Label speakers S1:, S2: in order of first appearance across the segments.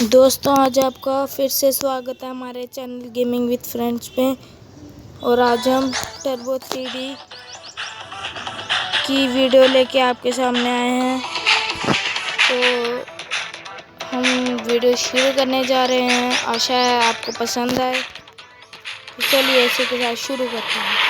S1: दोस्तों, आज आपका फिर से स्वागत है हमारे चैनल गेमिंग विद फ्रेंड्स पे। और आज हम टर्बो 3D की वीडियो लेके आपके सामने आए हैं। तो हम वीडियो शुरू करने जा रहे हैं। आशा है आपको पसंद आए। तो चलिए इसी के साथ शुरू करते हैं।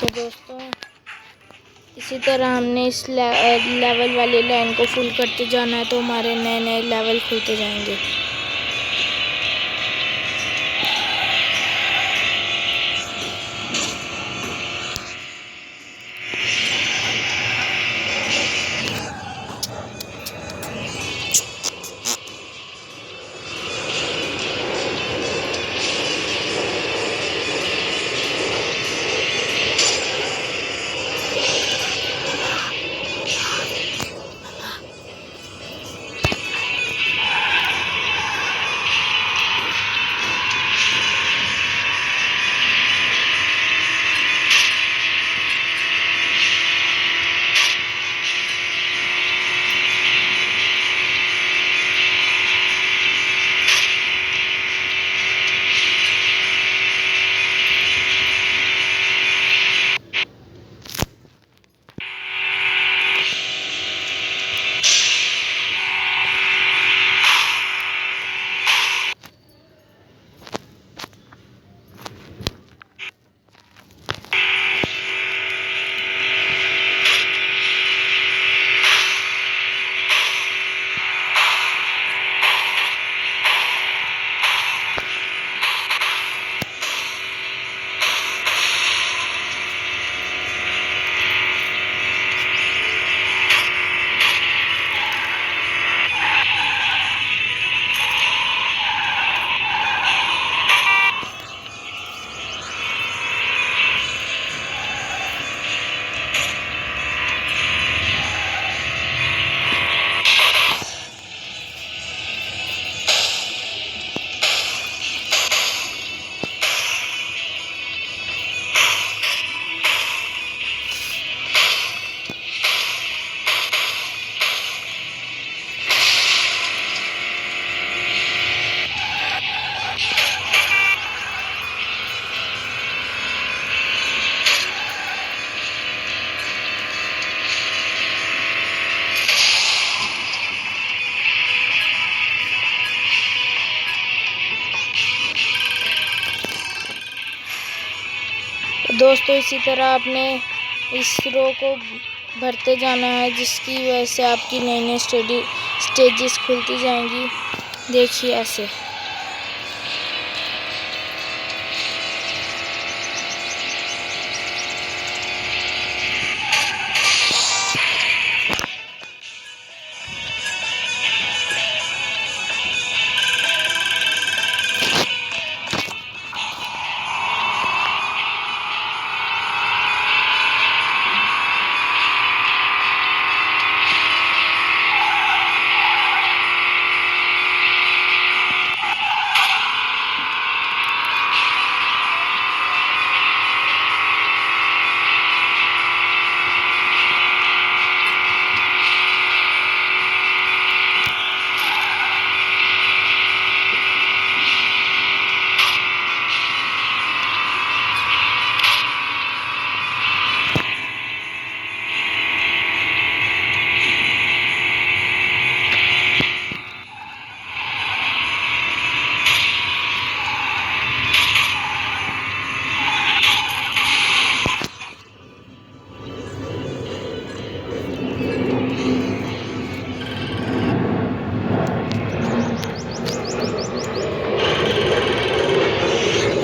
S1: तो दोस्तों, इसी तरह हमने इस लेवल वाली लाइन को फुल करते जाना है, तो हमारे नए नए लेवल खुलते जाएंगे। दोस्तों इसी तरह आपने इस रो को भरते जाना है, जिसकी वजह से आपकी नई नई स्टेजेस खुलती जाएंगी। देखिए ऐसे।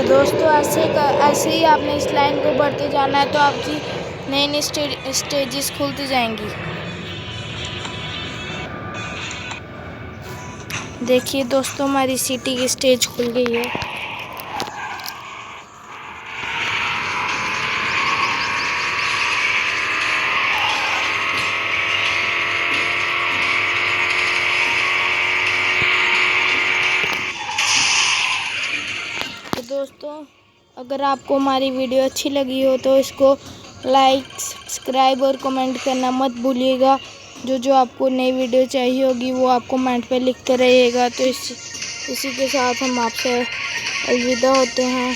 S1: दोस्तों ऐसे ही आपने इस लाइन को बढ़ते जाना है, तो आपकी नई नई स्टेजेस खुलती जाएंगी। देखिए दोस्तों, हमारी सिटी की स्टेज खुल गई है। तो दोस्तों, अगर आपको हमारी वीडियो अच्छी लगी हो तो इसको लाइक, सब्सक्राइब और कमेंट करना मत भूलिएगा। जो आपको नई वीडियो चाहिए होगी वो आप कमेंट पे लिखते रहिएगा। तो इसी के साथ हम आपसे अलविदा होते हैं।